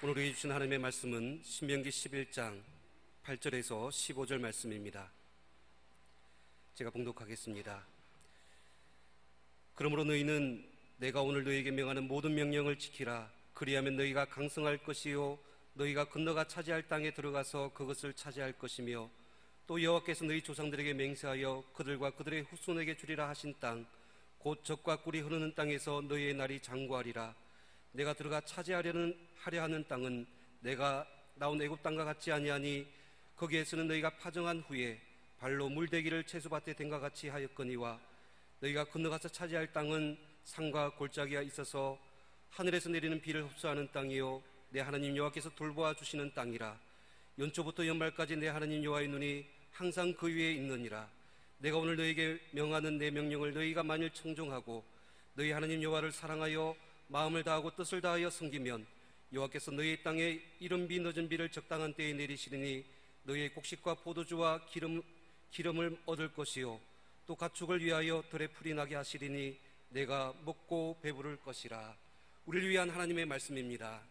오늘 우리 주신 하나님의 말씀은 신명기 11장 8절에서 15절 말씀입니다. 제가 봉독하겠습니다. 그러므로 너희는 내가 오늘 너희에게 명하는 모든 명령을 지키라. 그리하면 너희가 강성할 것이요 너희가 건너가 차지할 땅에 들어가서 그것을 차지할 것이며 또 여호와께서 너희 조상들에게 맹세하여 그들과 그들의 후손에게 주리라 하신 땅 곧 젖과 꿀이 흐르는 땅에서 너희의 날이 장구하리라. 내가 들어가 차지하려 하는 땅은 내가 나온 애굽 땅과 같지 아니하니 거기에서는 너희가 파정한 후에 발로 물대기를 채소밭에 댄과 같이 하였거니와 너희가 건너가서 차지할 땅은 산과 골짜기가 있어서 하늘에서 내리는 비를 흡수하는 땅이요 내 하나님 여호와께서 돌보아 주시는 땅이라. 연초부터 연말까지 내 하나님 여호와의 눈이 항상 그 위에 있느니라. 내가 오늘 너희에게 명하는 내 명령을 너희가 만일 청종하고 너희 하나님 여호와를 사랑하여 마음을 다하고 뜻을 다하여 섬기면 여호와께서 너희 땅에 이른비 늦은 비를 적당한 때에 내리시리니 너희의 곡식과 포도주와 기름을 얻을 것이요 또 가축을 위하여 들에 풀이 나게 하시리니 내가 먹고 배부를 것이라. 우리를 위한 하나님의 말씀입니다.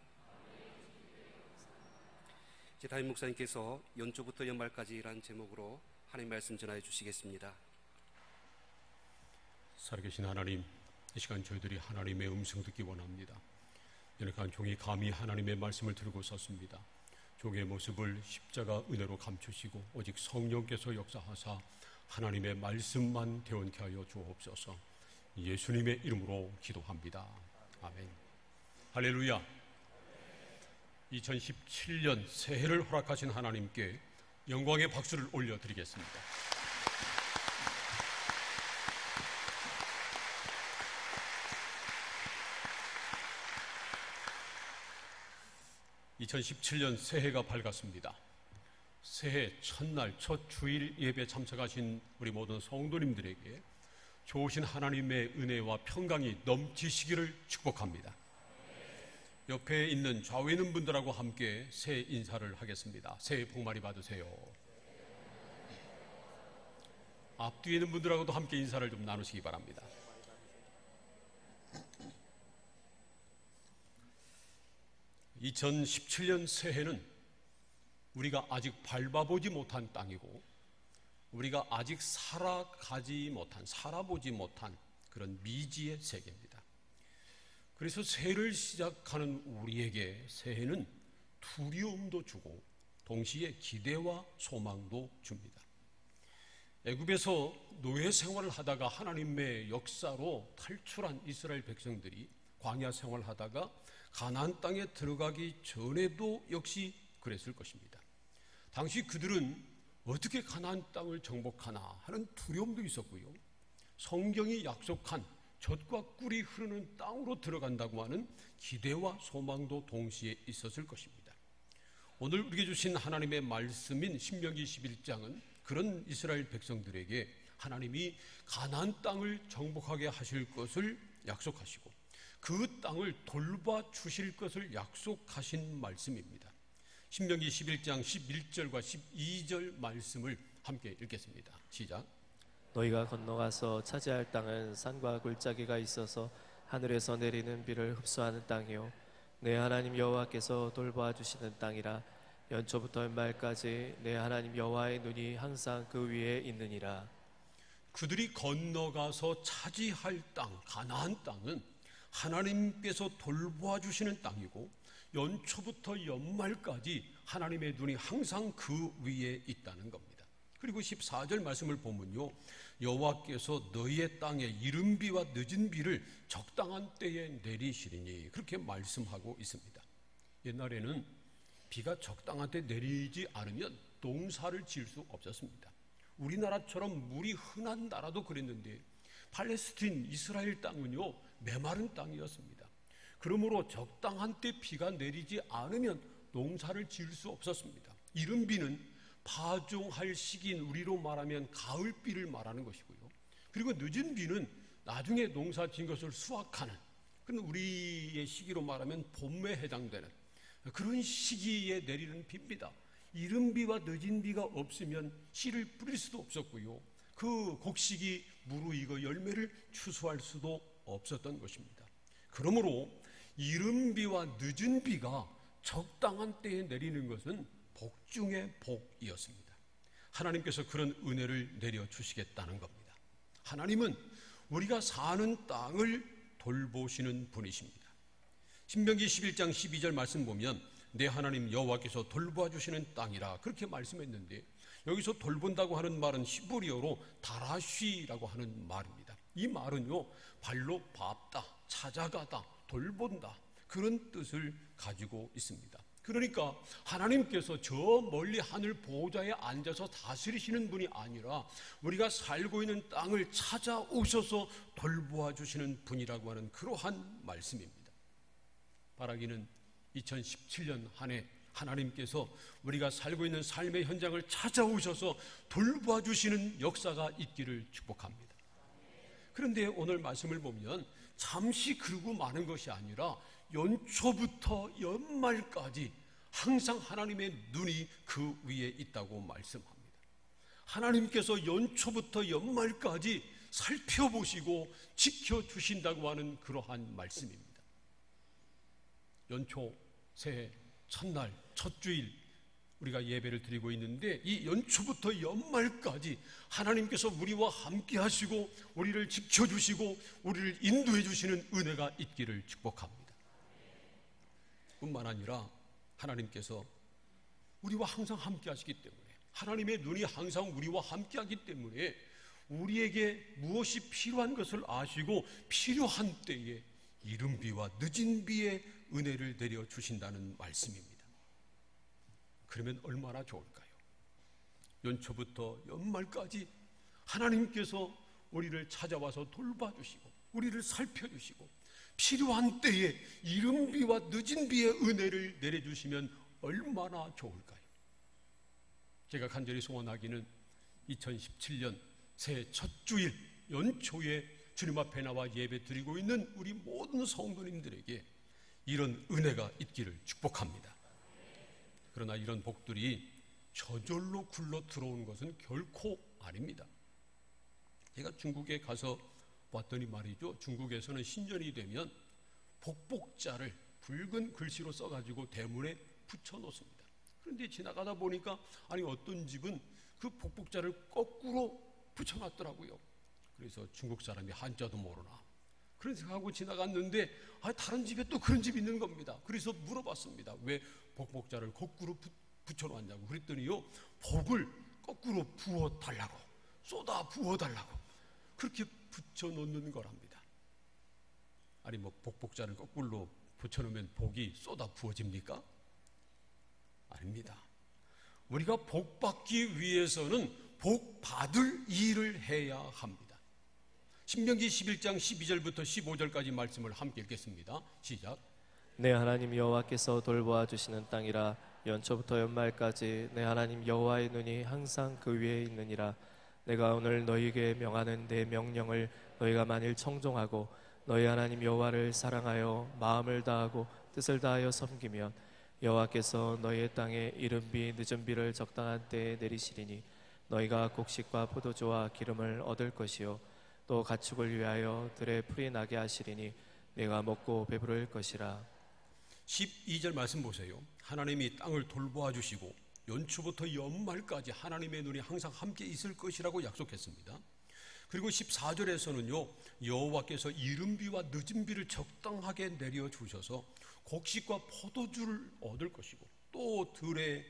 이제 담임 목사님께서 연초부터 연말까지라는 제목으로 하나님 말씀 전하여 주시겠습니다. 살아계신 하나님, 이 시간 저희들이 하나님의 음성 듣기 원합니다. 연약한 종이 감히 하나님의 말씀을 들고 섰습니다. 종의 모습을 십자가 은혜로 감추시고 오직 성령께서 역사하사 하나님의 말씀만 대원케 하여 주옵소서. 예수님의 이름으로 기도합니다. 아멘. 할렐루야. 2017년 새해를 허락하신 하나님께 영광의 박수를 올려드리겠습니다. 2017년 새해가 밝았습니다. 새해 첫날 첫 주일 예배 참석하신 우리 모든 성도님들에게 좋으신 하나님의 은혜와 평강이 넘치시기를 축복합니다. 옆에 있는 좌우에 있는 분들하고 함께 새해 인사를 하겠습니다. 새해 복 많이 받으세요. 앞뒤에 있는 분들하고도 함께 인사를 좀 나누시기 바랍니다. (2017년) 새해는 우리가 아직 밟아보지 못한 땅이고 우리가 아직 살아보지 못한 그런 미지의 세계입니다. 그래서 새해를 시작하는 우리에게 새해는 두려움도 주고 동시에 기대와 소망도 줍니다. 애굽에서 노예 생활을 하다가 하나님의 역사로 탈출한 이스라엘 백성들이 광야 생활을 하다가 가나안 땅에 들어가기 전에도 역시 그랬을 것입니다. 당시 그들은 어떻게 가나안 땅을 정복하나 하는 두려움도 있었고요. 성경이 약속한 젖과 꿀이 흐르는 땅으로 들어간다고 하는 기대와 소망도 동시에 있었을 것입니다. 오늘 우리에게 주신 하나님의 말씀인 신명기 11장은 그런 이스라엘 백성들에게 하나님이 가나안 땅을 정복하게 하실 것을 약속하시고 그 땅을 돌봐 주실 것을 약속하신 말씀입니다. 신명기 11장 11절과 12절 말씀을 함께 읽겠습니다. 시작. 너희가 건너가서 차지할 땅은 산과 골짜기가 있어서 하늘에서 내리는 비를 흡수하는 땅이요 내 하나님 여호와께서 돌봐 주시는 땅이라. 연초부터 연말까지 내 하나님 여호와의 눈이 항상 그 위에 있느니라. 그들이 건너가서 차지할 땅, 가나안 땅은 하나님께서 돌보아 주시는 땅이고 연초부터 연말까지 하나님의 눈이 항상 그 위에 있다는 겁니다. 그리고 14절 말씀을 보면요, 여호와께서 너희의 땅에 이른 비와 늦은 비를 적당한 때에 내리시리니 그렇게 말씀하고 있습니다. 옛날에는 비가 적당한 때 내리지 않으면 농사를 지을 수 없었습니다. 우리나라처럼 물이 흔한 나라도 그랬는데 팔레스틴, 이스라엘 땅은요 메마른 땅이었습니다. 그러므로 적당한 때 비가 내리지 않으면 농사를 지을 수 없었습니다. 이른 비는 파종할 시기인 우리로 말하면 가을비를 말하는 것이고요. 그리고 늦은 비는 나중에 농사 지은 것을 수확하는 그런 우리의 시기로 말하면 봄에 해당되는 그런 시기에 내리는 비입니다. 이른 비와 늦은 비가 없으면 씨를 뿌릴 수도 없었고요. 그 곡식이 무르익어 열매를 추수할 수도 없었던 것입니다. 그러므로 이른 비와 늦은 비가 적당한 때에 내리는 것은 복 중의 복이었습니다. 하나님께서 그런 은혜를 내려주시겠다는 겁니다. 하나님은 우리가 사는 땅을 돌보시는 분이십니다. 신명기 11장 12절 말씀 보면 내 하나님 여호와께서 돌보아 주시는 땅이라 그렇게 말씀했는데, 여기서 돌본다고 하는 말은 히브리어로 다라쉬라고 하는 말입니다. 이 말은요, 발로 밟다, 찾아가다, 돌본다, 그런 뜻을 가지고 있습니다. 그러니까 하나님께서 저 멀리 하늘 보좌에 앉아서 다스리시는 분이 아니라 우리가 살고 있는 땅을 찾아오셔서 돌보아 주시는 분이라고 하는 그러한 말씀입니다. 바라기는 2017년 한 해 하나님께서 우리가 살고 있는 삶의 현장을 찾아오셔서 돌보아 주시는 역사가 있기를 축복합니다. 그런데 오늘 말씀을 보면 잠시 그러고 마는 것이 아니라 연초부터 연말까지 항상 하나님의 눈이 그 위에 있다고 말씀합니다. 하나님께서 연초부터 연말까지 살펴보시고 지켜주신다고 하는 그러한 말씀입니다. 연초, 새해, 첫날, 첫 주일 우리가 예배를 드리고 있는데, 이 연초부터 연말까지 하나님께서 우리와 함께 하시고 우리를 지켜주시고 우리를 인도해 주시는 은혜가 있기를 축복합니다. 뿐만 아니라 하나님께서 우리와 항상 함께 하시기 때문에, 하나님의 눈이 항상 우리와 함께 하기 때문에 우리에게 무엇이 필요한 것을 아시고 필요한 때에 이른 비와 늦은 비의 은혜를 내려주신다는 말씀입니다. 그러면 얼마나 좋을까요? 연초부터 연말까지 하나님께서 우리를 찾아와서 돌봐주시고 우리를 살펴주시고 필요한 때에 이른 비와 늦은 비의 은혜를 내려주시면 얼마나 좋을까요? 제가 간절히 소원하기는 2017년 새해 첫 주일 연초에 주님 앞에 나와 예배 드리고 있는 우리 모든 성도님들에게 이런 은혜가 있기를 축복합니다. 그러나 이런 복들이 저절로 굴러 들어오는 것은 결코 아닙니다. 제가 중국에 가서 봤더니 말이죠, 중국에서는 신년이 되면 복복자를 붉은 글씨로 써가지고 대문에 붙여 놓습니다. 그런데 지나가다 보니까 아니 어떤 집은 그 복복자를 거꾸로 붙여놨더라고요. 그래서 중국 사람이 한자도 모르나 그런 생각하고 지나갔는데 다른 집에 또 그런 집이 있는 겁니다. 그래서 물어봤습니다. 왜 복복자를 거꾸로 붙여놓았냐고. 그랬더니요, 복을 거꾸로 부어달라고, 쏟아 부어달라고 그렇게 붙여놓는 거랍니다. 아니 뭐 복복자를 거꾸로 붙여놓으면 복이 쏟아 부어집니까? 아닙니다. 우리가 복 받기 위해서는 복 받을 일을 해야 합니다. 신명기 11장 12절부터 15절까지 말씀을 함께 읽겠습니다. 시작. 내 하나님 여호와께서 돌보아 주시는 땅이라 연초부터 연말까지 내 하나님 여호와의 눈이 항상 그 위에 있느니라. 내가 오늘 너희에게 명하는 내 명령을 너희가 만일 청종하고 너희 하나님 여호와를 사랑하여 마음을 다하고 뜻을 다하여 섬기면 여호와께서 너희의 땅에 이른 비 늦은 비를 적당한 때에 내리시리니 너희가 곡식과 포도주와 기름을 얻을 것이요 또 가축을 위하여 들에 풀이 나게 하시리니 내가 먹고 배부를 것이라. 12절 말씀 보세요. 하나님이 땅을 돌보아 주시고 연초부터 연말까지 하나님의 눈이 항상 함께 있을 것이라고 약속했습니다. 그리고 14절에서는요, 여호와께서 이른 비와 늦은 비를 적당하게 내려주셔서 곡식과 포도주를 얻을 것이고 또 들에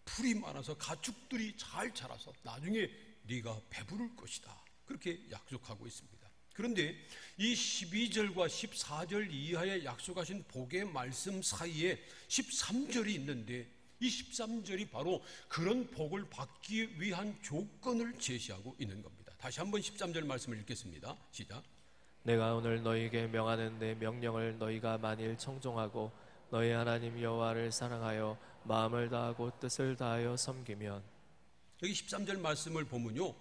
풀이 많아서 가축들이 잘 자라서 나중에 네가 배부를 것이다, 그렇게 약속하고 있습니다. 그런데 이 12절과 14절 이하에 약속하신 복의 말씀 사이에 13절이 있는데 이 13절이 바로 그런 복을 받기 위한 조건을 제시하고 있는 겁니다. 다시 한번 13절 말씀을 읽겠습니다. 시작. 내가 오늘 너희에게 명하는 내 명령을 너희가 만일 청종하고 너희 하나님 여호와를 사랑하여 마음을 다하고 뜻을 다하여 섬기면. 여기 13절 말씀을 보면요,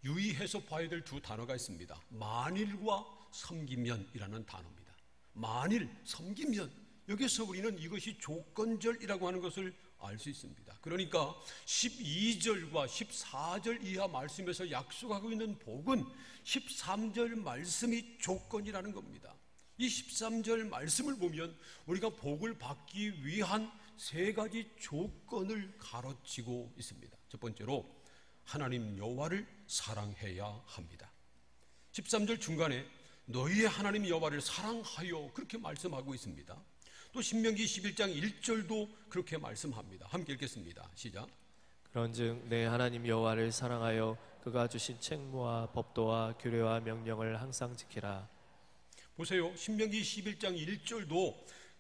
유의해서 봐야 될 두 단어가 있습니다. 만일과 섬기면이라는 단어입니다. 만일, 섬기면, 여기서 우리는 이것이 조건절이라고 하는 것을 알 수 있습니다. 그러니까 12절과 14절 이하 말씀에서 약속하고 있는 복은 13절 말씀이 조건이라는 겁니다. 이 13절 말씀을 보면 우리가 복을 받기 위한 세 가지 조건을 가르치고 있습니다. 첫 번째로 하나님 여호와를 사랑해야 합니다. 13절 중간에 너희의 하나님 여호와를 사랑하여 그렇게 말씀하고 있습니다. 또 신명기 11장 1절도 그렇게 말씀합니다. 함께 읽겠습니다. 시작. 그런즉 내 하나님 여호와를 사랑하여 그가 주신 책무와 법도와 규례와 명령을 항상 지키라. 보세요. 신명기 11장 1절도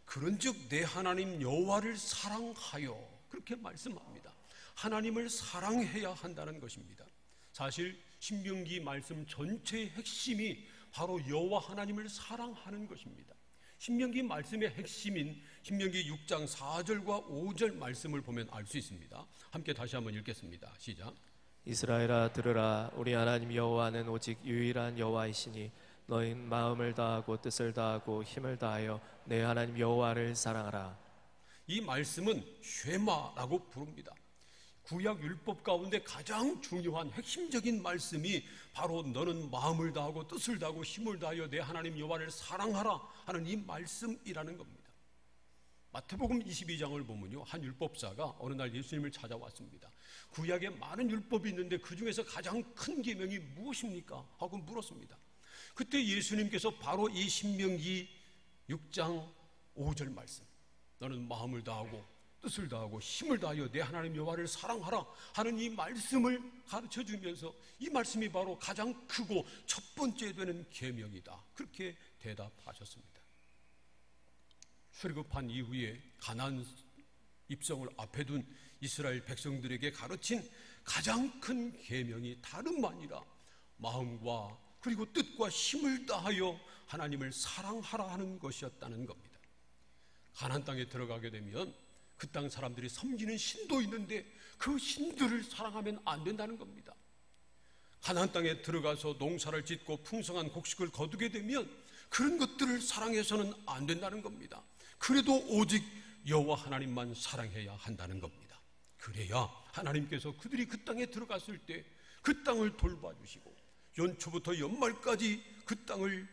그런즉 내 하나님 여호와를 사랑하여 그렇게 말씀합니다. 하나님을 사랑해야 한다는 것입니다. 사실 신명기 말씀 전체의 핵심이 바로 여호와 하나님을 사랑하는 것입니다. 신명기 말씀의 핵심인 신명기 6장 4절과 5절 말씀을 보면 알 수 있습니다. 함께 다시 한번 읽겠습니다. 시작. 이스라엘아 들으라. 우리 하나님 여호와는 오직 유일한 여호와이시니 너희는 마음을 다하고 뜻을 다하고 힘을 다하여 내 하나님 여호와를 사랑하라. 이 말씀은 쉐마라고 부릅니다. 구약 율법 가운데 가장 중요한 핵심적인 말씀이 바로 너는 마음을 다하고 뜻을 다하고 힘을 다하여 내 하나님 여호와를 사랑하라 하는 이 말씀이라는 겁니다. 마태복음 22장을 보면요, 한 율법사가 어느 날 예수님을 찾아왔습니다. 구약에 많은 율법이 있는데 그 중에서 가장 큰 계명이 무엇입니까? 하고 물었습니다. 그때 예수님께서 바로 이 신명기 6장 5절 말씀, 너는 마음을 다하고 뜻을 다하고 힘을 다하여 내 하나님 여호와를 사랑하라 하는 이 말씀을 가르쳐 주면서 이 말씀이 바로 가장 크고 첫 번째 되는 계명이다, 그렇게 대답하셨습니다. 출애굽한 이후에 가나안 입성을 앞에 둔 이스라엘 백성들에게 가르친 가장 큰 계명이 다름 아니라 마음과 그리고 뜻과 힘을 다하여 하나님을 사랑하라 하는 것이었다는 겁니다. 가나안 땅에 들어가게 되면 그 땅 사람들이 섬기는 신도 있는데 그 신들을 사랑하면 안 된다는 겁니다. 가나안 땅에 들어가서 농사를 짓고 풍성한 곡식을 거두게 되면 그런 것들을 사랑해서는 안 된다는 겁니다. 그래도 오직 여호와 하나님만 사랑해야 한다는 겁니다. 그래야 하나님께서 그들이 그 땅에 들어갔을 때 그 땅을 돌봐주시고 연초부터 연말까지 그 땅을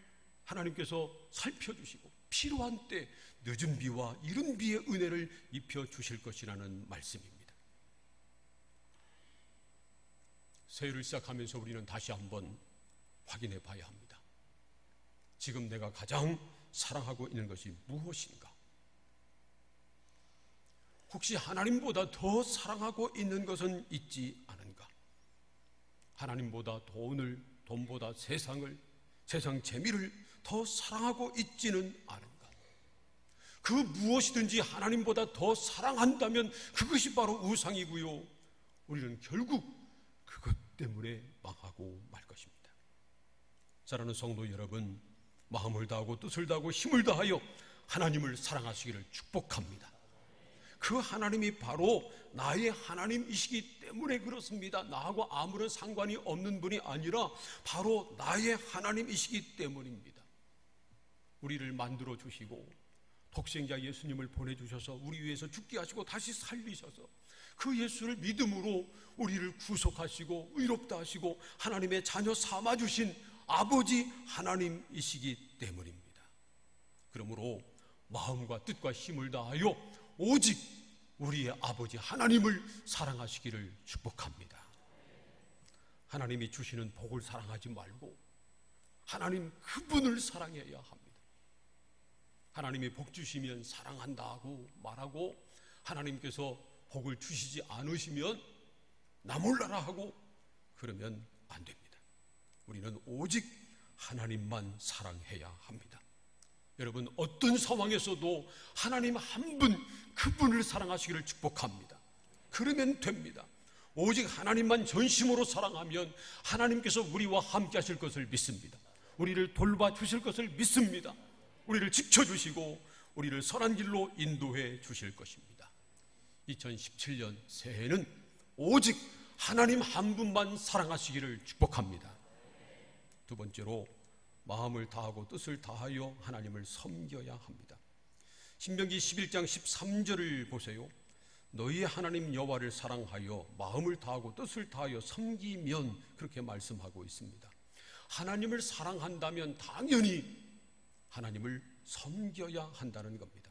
하나님께서 살펴주시고 필요한 때 늦은 비와 이른 비의 은혜를 입혀주실 것이라는 말씀입니다. 새해를 시작하면서 우리는 다시 한번 확인해 봐야 합니다. 지금 내가 가장 사랑하고 있는 것이 무엇인가? 혹시 하나님보다 더 사랑하고 있는 것은 있지 않은가? 하나님보다 돈을, 돈보다 세상을, 세상 재미를 더 사랑하고 있지는 않은가? 그 무엇이든지 하나님보다 더 사랑한다면 그것이 바로 우상이고요, 우리는 결국 그것 때문에 망하고 말 것입니다. 사랑하는 성도 여러분, 마음을 다하고 뜻을 다하고 힘을 다하여 하나님을 사랑하시기를 축복합니다. 그 하나님이 바로 나의 하나님이시기 때문에 그렇습니다. 나하고 아무런 상관이 없는 분이 아니라 바로 나의 하나님이시기 때문입니다. 우리를 만들어 주시고 독생자 예수님을 보내주셔서 우리 위해서 죽게 하시고 다시 살리셔서 그 예수를 믿음으로 우리를 구속하시고 의롭다 하시고 하나님의 자녀 삼아주신 아버지 하나님이시기 때문입니다. 그러므로 마음과 뜻과 힘을 다하여 오직 우리의 아버지 하나님을 사랑하시기를 축복합니다. 하나님이 주시는 복을 사랑하지 말고 하나님 그분을 사랑해야 합니다. 하나님이 복 주시면 사랑한다고 말하고 하나님께서 복을 주시지 않으시면 나 몰라라 하고 그러면 안 됩니다. 우리는 오직 하나님만 사랑해야 합니다. 여러분, 어떤 상황에서도 하나님 한 분, 그분을 사랑하시기를 축복합니다. 그러면 됩니다. 오직 하나님만 전심으로 사랑하면 하나님께서 우리와 함께 하실 것을 믿습니다. 우리를 돌봐주실 것을 믿습니다. 우리를 지켜주시고 우리를 선한 길로 인도해 주실 것입니다. 2017년 새해는 오직 하나님 한 분만 사랑하시기를 축복합니다. 두 번째로 마음을 다하고 뜻을 다하여 하나님을 섬겨야 합니다. 신명기 11장 13절을 보세요. 너희 하나님 여호와를 사랑하여 마음을 다하고 뜻을 다하여 섬기면 그렇게 말씀하고 있습니다. 하나님을 사랑한다면 당연히 하나님을 섬겨야 한다는 겁니다.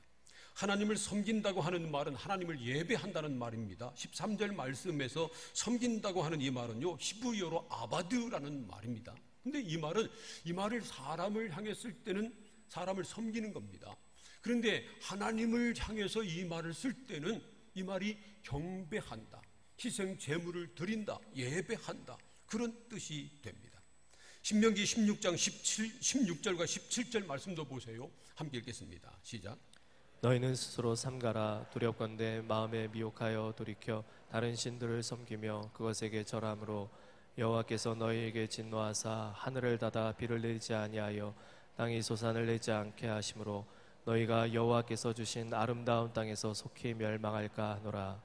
하나님을 섬긴다고 하는 말은 하나님을 예배한다는 말입니다. 13절 말씀에서 섬긴다고 하는 이 말은요, 히브리어로 아바드라는 말입니다. 근데 이 말을 사람을 향했을 때는 사람을 섬기는 겁니다. 그런데 하나님을 향해서 이 말을 쓸 때는 이 말이 경배한다, 희생 제물을 드린다, 예배한다, 그런 뜻이 됩니다. 신명기 16장 16절과 17절 말씀도 보세요. 함께 읽겠습니다. 시작. 너희는 스스로 삼가라. 두렵건대 마음에 미혹하여 돌이켜 다른 신들을 섬기며 그것에게 절함으로 여호와께서 너희에게 진노하사 하늘을 닫아 비를 내리지 아니하여 땅이 소산을 내지 않게 하심으로 너희가 여호와께서 주신 아름다운 땅에서 속히 멸망할까 하노라.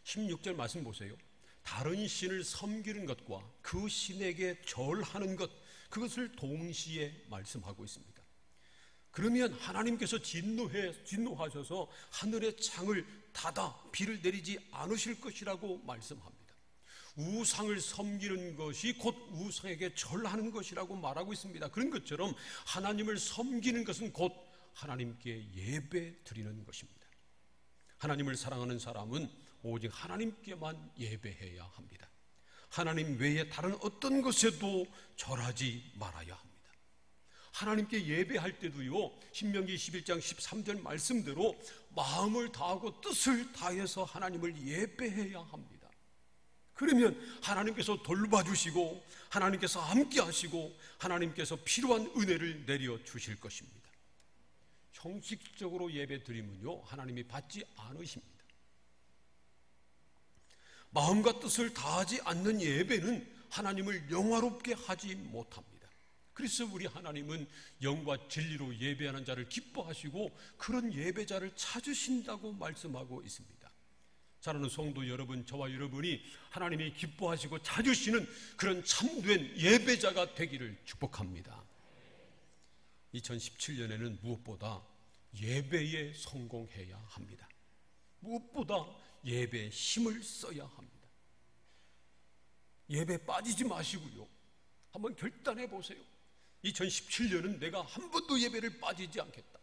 16절 말씀 보세요. 다른 신을 섬기는 것과 그 신에게 절하는 것, 그것을 동시에 말씀하고 있습니다. 그러면 하나님께서 진노하셔서 하늘의 창을 닫아 비를 내리지 않으실 것이라고 말씀합니다. 우상을 섬기는 것이 곧 우상에게 절하는 것이라고 말하고 있습니다. 그런 것처럼 하나님을 섬기는 것은 곧 하나님께 예배 드리는 것입니다. 하나님을 사랑하는 사람은 오직 하나님께만 예배해야 합니다. 하나님 외에 다른 어떤 것에도 절하지 말아야 합니다. 하나님께 예배할 때도요, 신명기 11장 13절 말씀대로 마음을 다하고 뜻을 다해서 하나님을 예배해야 합니다. 그러면 하나님께서 돌봐주시고 하나님께서 함께 하시고 하나님께서 필요한 은혜를 내려 주실 것입니다. 형식적으로 예배 드리면요, 하나님이 받지 않으십니다. 마음과 뜻을 다하지 않는 예배는 하나님을 영화롭게 하지 못합니다. 그래서 우리 하나님은 영과 진리로 예배하는 자를 기뻐하시고 그런 예배자를 찾으신다고 말씀하고 있습니다. 사랑하는 성도 여러분, 저와 여러분이 하나님이 기뻐하시고 찾으시는 그런 참된 예배자가 되기를 축복합니다. 2017년에는 무엇보다 예배에 성공해야 합니다. 무엇보다 예배에 힘을 써야 합니다. 예배에 빠지지 마시고요, 한번 결단해 보세요. 2017년은 내가 한 번도 예배를 빠지지 않겠다.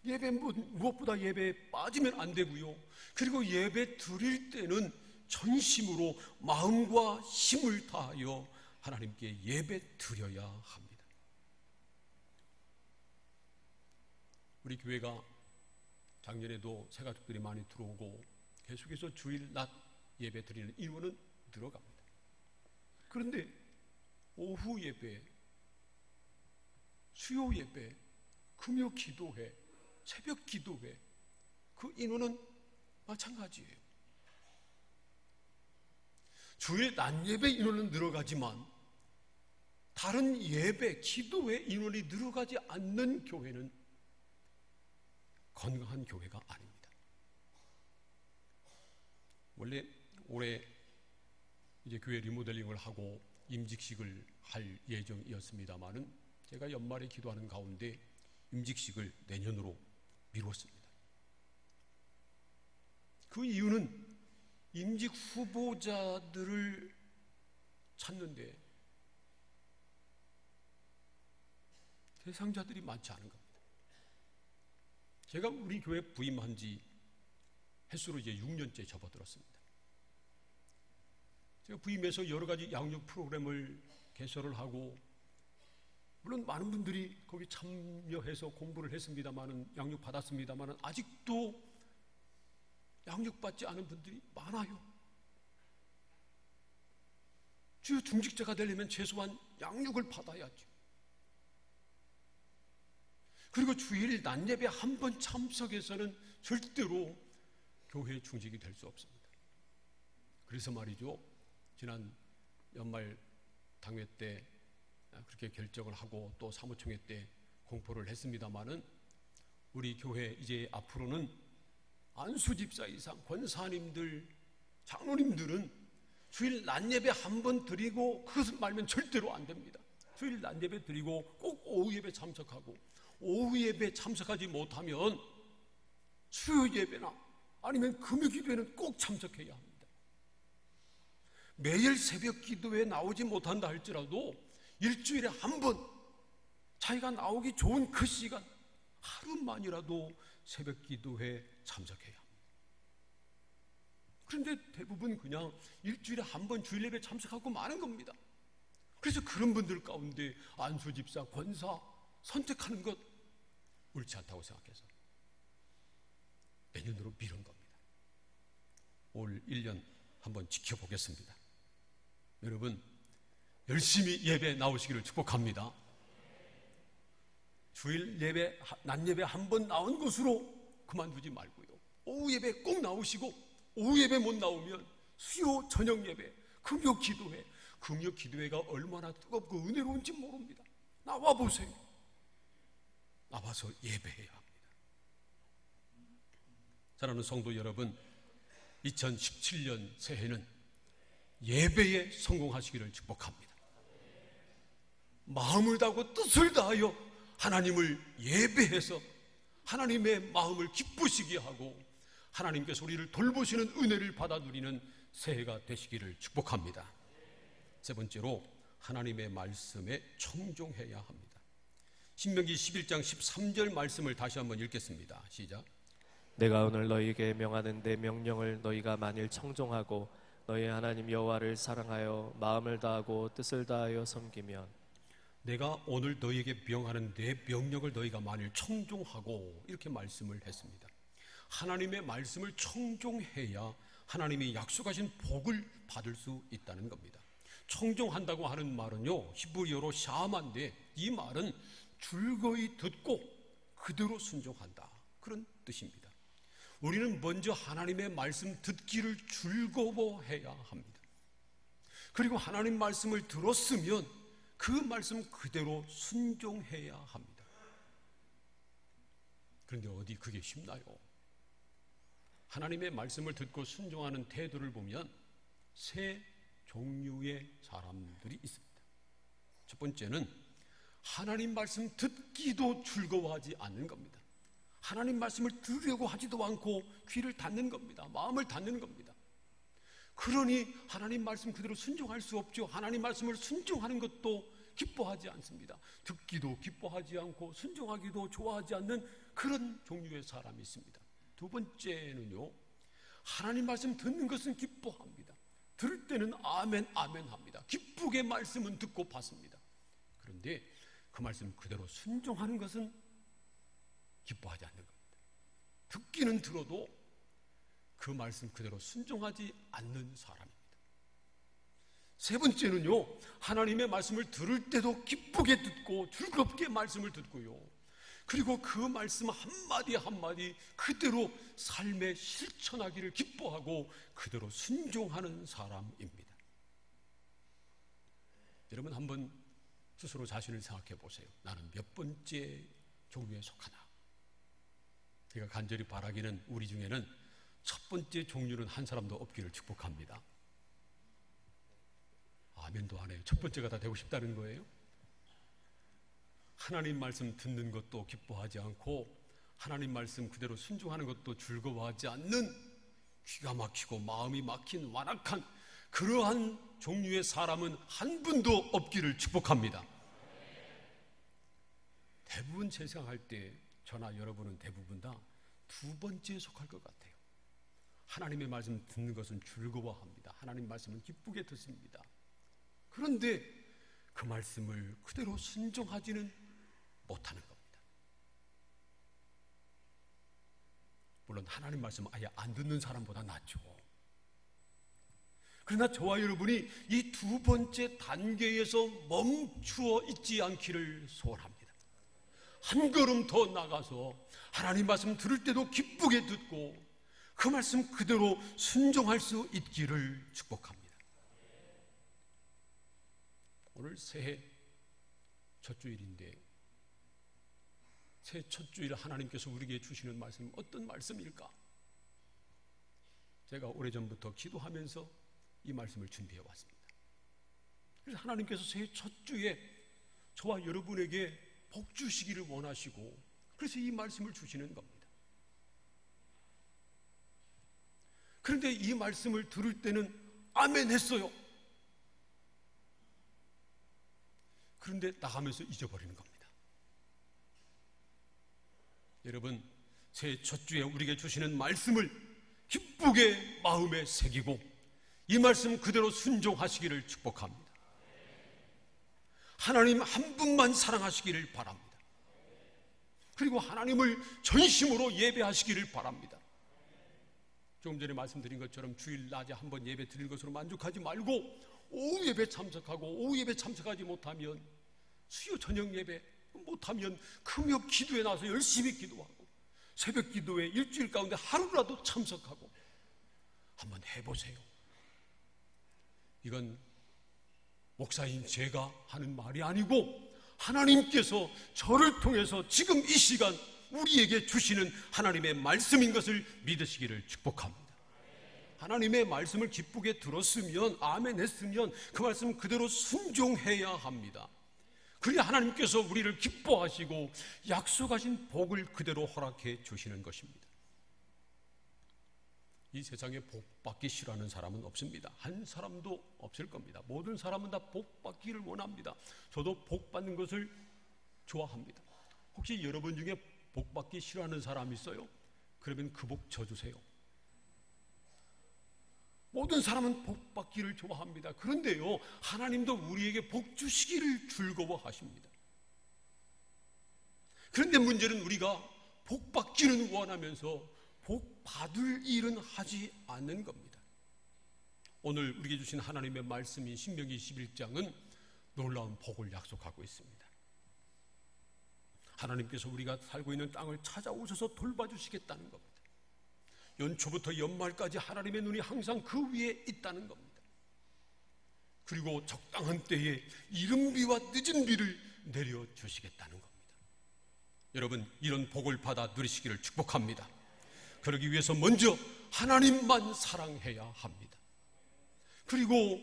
예배 무엇보다 예배에 빠지면 안 되고요, 그리고 예배 드릴 때는 전심으로 마음과 힘을 다하여 하나님께 예배 드려야 합니다. 우리 교회가 작년에도 새가족들이 많이 들어오고 계속해서 주일 낮 예배 드리는 인원은 늘어갑니다. 그런데 오후 예배, 수요 예배, 금요 기도회, 새벽 기도회, 그 인원은 마찬가지예요. 주일 낮 예배 인원은 늘어가지만 다른 예배, 기도회 인원이 늘어가지 않는 교회는 건강한 교회가 아닙니다. 원래 올해 이제 교회 리모델링을 하고 임직식을 할 예정이었습니다만은 제가 연말에 기도하는 가운데 임직식을 내년으로 미뤘습니다. 그 이유는 임직 후보자들을 찾는데 대상자들이 많지 않은 겁니다. 제가 우리 교회 부임한 지 횟수로 이제 6년째 접어들었습니다. 제가 부임해서 여러 가지 양육 프로그램을 개설을 하고, 물론 많은 분들이 거기 참여해서 공부를 했습니다만은, 양육 받았습니다만은 아직도 양육받지 않은 분들이 많아요. 주요 중직자가 되려면 최소한 양육을 받아야죠. 그리고 주일 낮 예배 한 번 참석해서는 절대로 교회 중직이 될 수 없습니다. 그래서 말이죠, 지난 연말 당회 때 그렇게 결정을 하고 또 사무총회 때 공포를 했습니다마는, 우리 교회 이제 앞으로는 안수집사 이상 권사님들, 장로님들은 주일 낮 예배 한 번 드리고 그것을 말면 절대로 안 됩니다. 주일 낮 예배 드리고 꼭 오후 예배 참석하고, 오후 예배 참석하지 못하면 수요 예배나 아니면 금요 기도회는 꼭 참석해야 합니다. 매일 새벽 기도에 나오지 못한다 할지라도 일주일에 한 번 자기가 나오기 좋은 그 시간 하루만이라도 새벽 기도회에 참석해야 합니다. 그런데 대부분 그냥 일주일에 한 번 주일 예배 참석하고 마는 겁니다. 그래서 그런 분들 가운데 안수 집사, 권사 선택하는 것 옳지 않다고 생각해서 내년으로 미룬 겁니다. 올 1년 한번 지켜보겠습니다. 여러분 열심히 예배 나오시기를 축복합니다. 주일 예배, 낮 예배 한 번 나온 것으로 그만두지 말고요. 오후 예배 꼭 나오시고, 오후 예배 못 나오면 수요 저녁 예배, 금요 기도회, 금요 기도회가 얼마나 뜨겁고 은혜로운지 모릅니다. 나와 보세요. 나와서 예배해야 합니다. 사랑하는 성도 여러분, 2017년 새해는 예배에 성공하시기를 축복합니다. 마음을 다하고 뜻을 다하여 하나님을 예배해서 하나님의 마음을 기쁘시게 하고 하나님께서 우리를 돌보시는 은혜를 받아 누리는 새해가 되시기를 축복합니다. 세 번째로 하나님의 말씀에 청종해야 합니다. 신명기 11장 13절 말씀을 다시 한번 읽겠습니다. 시작. 내가 오늘 너희에게 명하는 내 명령을 너희가 만일 청종하고 너희 하나님 여호와를 사랑하여 마음을 다하고 뜻을 다하여 섬기면, 내가 오늘 너희에게 명하는 내 명령을 너희가 만일 청종하고, 이렇게 말씀을 했습니다. 하나님의 말씀을 청종해야 하나님이 약속하신 복을 받을 수 있다는 겁니다. 청종한다고 하는 말은요, 히브리어로 샤마인데 이 말은 즐거이 듣고 그대로 순종한다, 그런 뜻입니다. 우리는 먼저 하나님의 말씀 듣기를 즐거워해야 합니다. 그리고 하나님 말씀을 들었으면 그 말씀 그대로 순종해야 합니다. 그런데 어디 그게 쉽나요? 하나님의 말씀을 듣고 순종하는 태도를 보면 세 종류의 사람들이 있습니다. 첫 번째는 하나님 말씀 듣기도 즐거워하지 않는 겁니다. 하나님 말씀을 들으려고 하지도 않고 귀를 닫는 겁니다. 마음을 닫는 겁니다. 그러니 하나님 말씀 그대로 순종할 수 없죠. 하나님 말씀을 순종하는 것도 기뻐하지 않습니다. 듣기도 기뻐하지 않고 순종하기도 좋아하지 않는 그런 종류의 사람이 있습니다. 두 번째는요, 하나님 말씀 듣는 것은 기뻐합니다. 들을 때는 아멘 아멘 합니다. 기쁘게 말씀은 듣고 받습니다. 그런데 그 말씀 그대로 순종하는 것은 기뻐하지 않는 겁니다. 듣기는 들어도 그 말씀 그대로 순종하지 않는 사람입니다. 세 번째는요, 하나님의 말씀을 들을 때도 기쁘게 듣고 즐겁게 말씀을 듣고요, 그리고 그 말씀 한마디 한마디 그대로 삶에 실천하기를 기뻐하고 그대로 순종하는 사람입니다. 여러분 한번 스스로 자신을 생각해 보세요. 나는 몇 번째 종류에 속하나? 제가 간절히 바라기는 우리 중에는 첫 번째 종류는 한 사람도 없기를 축복합니다. 아멘도 안 해요. 첫 번째가 다 되고 싶다는 거예요? 하나님 말씀 듣는 것도 기뻐하지 않고 하나님 말씀 그대로 순종하는 것도 즐거워하지 않는 귀가 막히고 마음이 막힌 완악한 그러한 종류의 사람은 한 분도 없기를 축복합니다. 대부분 제 생각할 때 저나 여러분은 대부분 다 두 번째에 속할 것 같아요. 하나님의 말씀 듣는 것은 즐거워합니다. 하나님 말씀은 기쁘게 듣습니다. 그런데 그 말씀을 그대로 순종하지는 못하는 겁니다. 물론 하나님 말씀 아예 안 듣는 사람보다 낫죠. 그러나 저와 여러분이 이 두 번째 단계에서 멈추어 있지 않기를 소원합니다. 한 걸음 더 나가서 하나님 말씀 들을 때도 기쁘게 듣고 그 말씀 그대로 순종할 수 있기를 축복합니다. 오늘 새해 첫 주일인데 새해 첫 주일 하나님께서 우리에게 주시는 말씀은 어떤 말씀일까? 제가 오래전부터 기도하면서 이 말씀을 준비해 왔습니다. 그래서 하나님께서 새해 첫 주에 저와 여러분에게 복 주시기를 원하시고 그래서 이 말씀을 주시는 겁니다. 그런데 이 말씀을 들을 때는 아멘 했어요. 그런데 나가면서 잊어버리는 겁니다. 여러분, 새해 첫 주에 우리에게 주시는 말씀을 기쁘게 마음에 새기고 이 말씀 그대로 순종하시기를 축복합니다. 하나님 한 분만 사랑하시기를 바랍니다. 그리고 하나님을 전심으로 예배하시기를 바랍니다. 조금 전에 말씀드린 것처럼 주일 낮에 한번 예배 드릴 것으로 만족하지 말고 오후 예배 참석하고, 오후 예배 참석하지 못하면 수요 저녁 예배 못하면 금요 기도에 나와서 열심히 기도하고, 새벽 기도에 일주일 가운데 하루라도 참석하고 한번 해보세요. 이건 목사인 제가 하는 말이 아니고 하나님께서 저를 통해서 지금 이 시간 우리에게 주시는 하나님의 말씀인 것을 믿으시기를 축복합니다. 하나님의 말씀을 기쁘게 들었으면, 아멘 했으면 그 말씀 그대로 순종해야 합니다. 그래야 하나님께서 우리를 기뻐하시고 약속하신 복을 그대로 허락해 주시는 것입니다. 이 세상에 복 받기 싫어하는 사람은 없습니다. 한 사람도 없을 겁니다. 모든 사람은 다 복 받기를 원합니다. 저도 복 받는 것을 좋아합니다. 혹시 여러분 중에 복 받기 싫어하는 사람 있어요? 그러면 그 복 져주세요. 모든 사람은 복 받기를 좋아합니다. 그런데요, 하나님도 우리에게 복 주시기를 즐거워하십니다. 그런데 문제는 우리가 복 받기는 원하면서 복 받을 일은 하지 않는 겁니다. 오늘 우리에게 주신 하나님의 말씀인 신명기 21장은 놀라운 복을 약속하고 있습니다. 하나님께서 우리가 살고 있는 땅을 찾아오셔서 돌봐주시겠다는 겁니다. 연초부터 연말까지 하나님의 눈이 항상 그 위에 있다는 겁니다. 그리고 적당한 때에 이른 비와 늦은 비를 내려주시겠다는 겁니다. 여러분, 이런 복을 받아 누리시기를 축복합니다. 그러기 위해서 먼저 하나님만 사랑해야 합니다. 그리고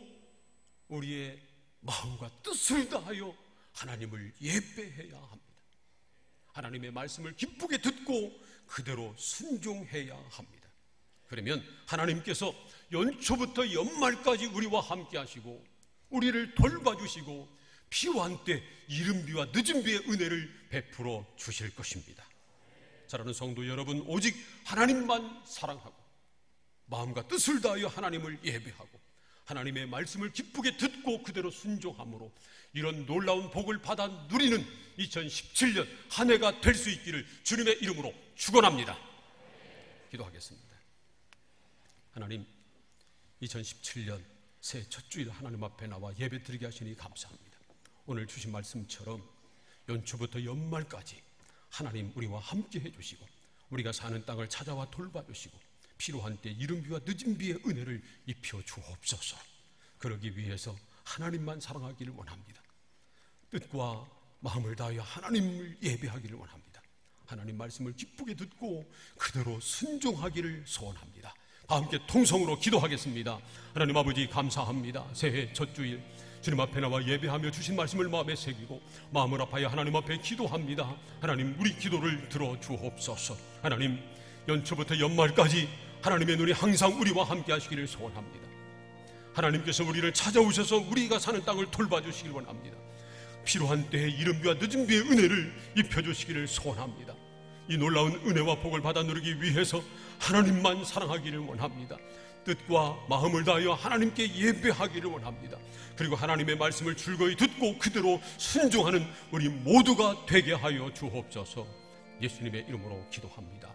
우리의 마음과 뜻을 다하여 하나님을 예배해야 합니다. 하나님의 말씀을 기쁘게 듣고 그대로 순종해야 합니다. 그러면 하나님께서 연초부터 연말까지 우리와 함께 하시고 우리를 돌봐주시고 필요한 때 이른 비와 늦은 비의 은혜를 베풀어 주실 것입니다. 사랑하는 성도 여러분, 오직 하나님만 사랑하고 마음과 뜻을 다하여 하나님을 예배하고 하나님의 말씀을 기쁘게 듣고 그대로 순종함으로 이런 놀라운 복을 받아 누리는 2017년 한 해가 될 수 있기를 주님의 이름으로 축원합니다. 기도하겠습니다. 하나님, 2017년 새해 첫 주일 하나님 앞에 나와 예배 드리게 하시니 감사합니다. 오늘 주신 말씀처럼 연초부터 연말까지 하나님 우리와 함께 해주시고 우리가 사는 땅을 찾아와 돌봐주시고 필요한 때 이른 비와 늦은 비의 은혜를 입혀 주옵소서. 그러기 위해서 하나님만 사랑하기를 원합니다. 뜻과 마음을 다하여 하나님을 예배하기를 원합니다. 하나님 말씀을 기쁘게 듣고 그대로 순종하기를 소원합니다. 다 함께 통성으로 기도하겠습니다. 하나님 아버지, 감사합니다. 새해 첫 주일 주님 앞에 나와 예배하며 주신 말씀을 마음에 새기고 마음을 아파야 하나님 앞에 기도합니다. 하나님, 우리 기도를 들어 주옵소서. 하나님, 연초부터 연말까지 하나님의 눈이 항상 우리와 함께 하시기를 소원합니다. 하나님께서 우리를 찾아오셔서 우리가 사는 땅을 돌봐주시길 원합니다. 필요한 때에 이른 비와 늦은 비의 은혜를 입혀주시기를 소원합니다. 이 놀라운 은혜와 복을 받아 누리기 위해서 하나님만 사랑하기를 원합니다. 뜻과 마음을 다하여 하나님께 예배하기를 원합니다. 그리고 하나님의 말씀을 즐거이 듣고 그대로 순종하는 우리 모두가 되게 하여 주옵소서. 예수님의 이름으로 기도합니다.